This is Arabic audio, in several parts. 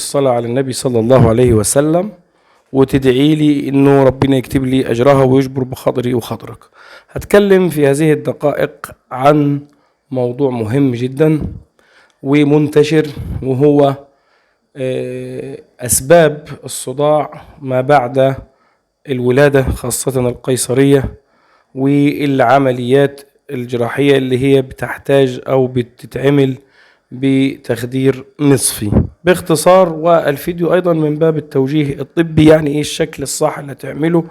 الصلاة على النبي صلى الله عليه وسلم، وتدعي لي انه ربنا يكتب لي اجرها ويجبر بخاطري وخاطرك. هتكلم في هذه الدقائق عن موضوع مهم جدا ومنتشر، وهو اسباب الصداع ما بعد الولادة، خاصة القيصرية والعمليات الجراحية اللي هي بتحتاج او بتتعمل بتخدير نصفي باختصار. والفيديو ايضا من باب التوجيه الطبي، يعني ايه الشكل الصح اللي تعمله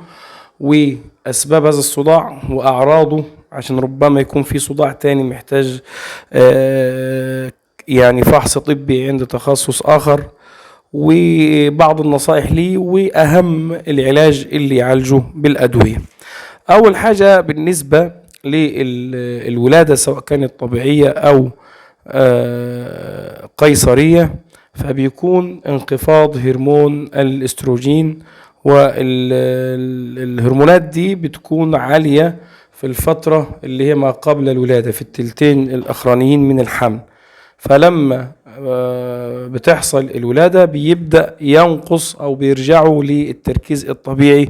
واسباب هذا الصداع واعراضه، عشان ربما يكون في صداع تاني محتاج يعني فحص طبي عند تخصص اخر، وبعض النصائح ليه واهم العلاج اللي يعالجه بالادوية. اول حاجة بالنسبة للولادة سواء كانت طبيعية او قيصرية، فبيكون انخفاض هرمون الاستروجين، والهرمونات دي بتكون عالية في الفترة اللي هي ما قبل الولادة، في التلتين الأخرانيين من الحمل. فلما بتحصل الولادة بيبدأ ينقص أو بيرجعوا للتركيز الطبيعي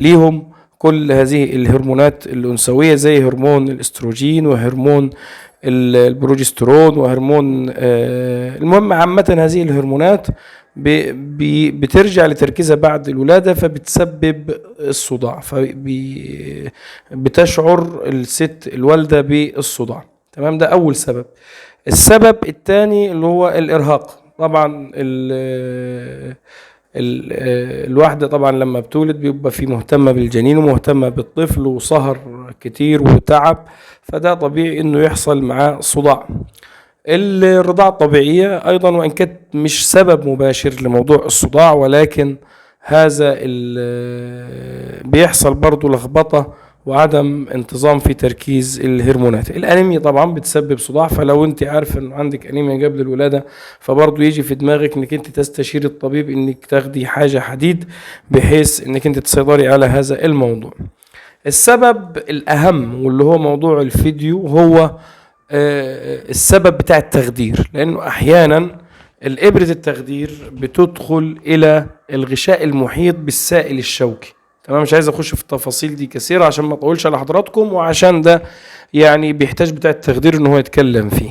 ليهم كل هذه الهرمونات الأنثوية، زي هرمون الاستروجين وهرمون البروجسترون وهرمون المهم عامة هذه الهرمونات بترجع لتركيزها بعد الولادة، فبتسبب الصداع، فبتشعر الست الوالدة بالصداع. تمام، ده أول سبب. السبب الثاني اللي هو الإرهاق. طبعا الواحدة طبعا لما بتولد بيبقى في مهتمة بالجنين ومهتمة بالطفل وسهر كتير وتعب، فده طبيعي انه يحصل معاه صداع. الرضاعة الطبيعية ايضا وان كانت مش سبب مباشر لموضوع الصداع، ولكن هذا بيحصل برضو لخبطة وعدم انتظام في تركيز الهرمونات. الانيميا طبعا بتسبب صداع، فلو انت عارفه ان عندك انيميا قبل الولاده فبرضه يجي في دماغك انك انت تستشير الطبيب انك تاخدي حاجه حديد بحيث انك انت تسيطري على هذا الموضوع. السبب الاهم واللي هو موضوع الفيديو هو السبب بتاع التخدير، لانه احيانا الابرة التخدير بتدخل الى الغشاء المحيط بالسائل الشوكي. تمام، مش عايز اخش في التفاصيل دي كثيرة عشان ما اطولش على حضراتكم، وعشان ده يعني بيحتاج بتاع التخدير ان هو يتكلم فيه.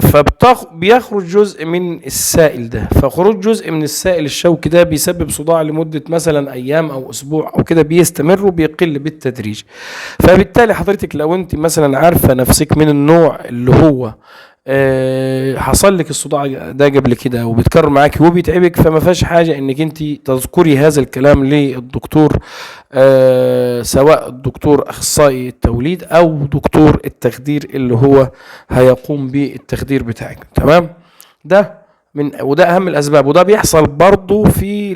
فبيخرج جزء من السائل ده، فخروج جزء من السائل الشوكي ده بيسبب صداع لمدة مثلا ايام او اسبوع او كده، بيستمر وبيقل بالتدريج. فبالتالي حضرتك لو انت مثلا عارفة نفسك من النوع اللي هو حصل لك الصداع ده قبل كده وبيتكرر معاك وبيتعبك، فما فيهاش حاجه انك انت تذكري هذا الكلام للدكتور، سواء الدكتور اخصائي التوليد او دكتور التخدير اللي هو هيقوم بالتخدير بتاعك. تمام، وده اهم الاسباب، وده بيحصل برضو في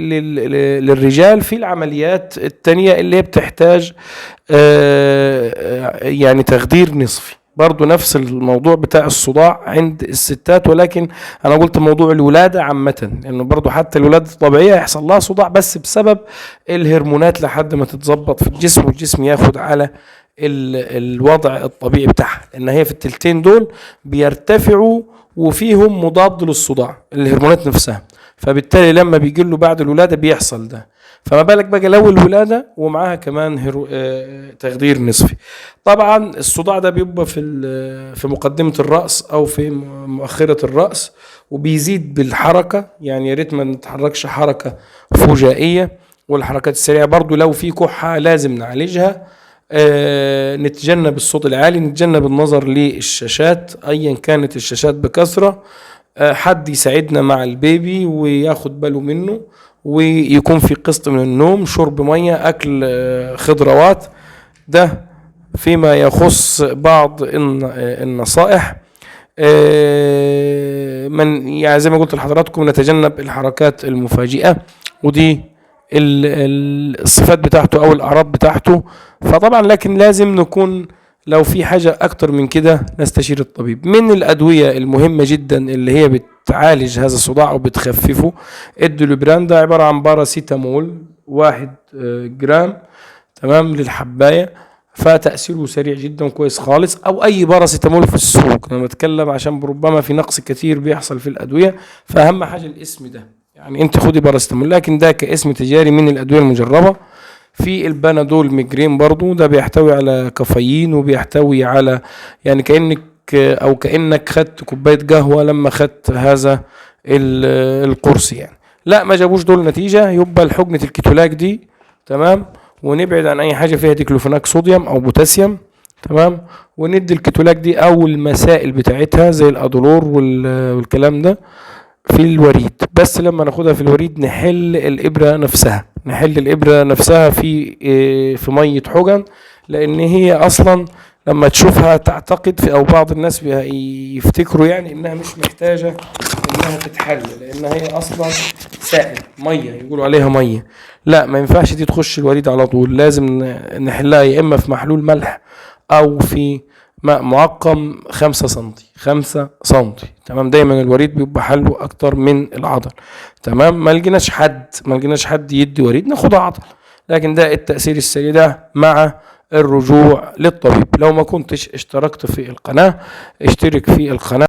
للرجال في العمليات التانية اللي هي بتحتاج يعني تخدير نصفي، برضو نفس الموضوع بتاع الصداع عند الستات. ولكن انا قلت موضوع الولادة عامة، لانه برضو حتى الولادة الطبيعية يحصل لها صداع بس بسبب الهرمونات لحد ما تتظبط في الجسم والجسم ياخد على الوضع الطبيعي بتاعها، لان هي في التلتين دول بيرتفعوا وفيهم مضاد للصداع الهرمونات نفسها، فبالتالي لما بيجي له بعد الولادة بيحصل ده. فما بالك بقى لو الولادة ومعاها كمان تخدير نصفي. طبعا الصداع ده بيبقى في مقدمة الرأس او في مؤخرة الرأس، وبيزيد بالحركة، يعني يا ريت ما نتحركش حركة فجائية، والحركات السريعة برضو لو في كحة لازم نعالجها. نتجنب الصوت العالي، نتجنب النظر للشاشات ايا كانت الشاشات بكثرة، حد يساعدنا مع البيبي وياخد باله منه، ويكون في قسط من النوم، شرب مية، اكل خضروات. ده فيما يخص بعض النصائح. من يعني زي ما قلت لحضراتكم نتجنب الحركات المفاجئة، ودي الصفات بتاعته او الاعراض بتاعته. فطبعا لكن لازم نكون لو في حاجة اكتر من كده نستشير الطبيب. من الادوية المهمة جدا اللي هي بتعالج هذا الصداع او بتخففه، الدولوبران، ده عبارة عن باراسيتامول 1 جرام، تمام، للحباية. فتأثيره سريع جدا كويس خالص. او اي باراسيتامول في السوق، انا بتكلم عشان ربما في نقص كتير بيحصل في الادويه، فاهم حاجه الاسم ده، يعني انت خدي باراسيتامول، لكن ده كاسم تجاري من الادويه المجربه. في البنادول ميجرين برضو، ده بيحتوي على كافيين وبيحتوي على، يعني كأنك خدت كوباية قهوة لما خدت هذا القرص يعني. لا ما جابوش دول نتيجة، يبقى الحقنة الكيتولاك دي تمام، ونبعد عن اي حاجة فيها ديكلوفيناك صوديوم او بوتاسيوم تمام، وندي الكيتولاك دي او المسائل بتاعتها زي الادولور والكلام ده في الوريد. بس لما ناخدها في الوريد نحل الابره نفسها في ميه حجن، لان هي اصلا لما تشوفها تعتقد في، او بعض الناس يفتكروا يعني انها مش محتاجه انها تتحل، لان هي اصلا سائل ميه، يقولوا عليها ميه. لا ما ينفعش دي تخش الوريد على طول، لازم نحلها يا اما في محلول ملح او في ماء معقم 5 سنتي تمام. دايما الوريد بيبقى حلو اكتر من العضل تمام. ما لقيناش حد يدي وريد ناخدها عضل، لكن ده التأثير السريع ده مع الرجوع للطبيب. لو ما كنتش اشتركت في القناة اشترك في القناة.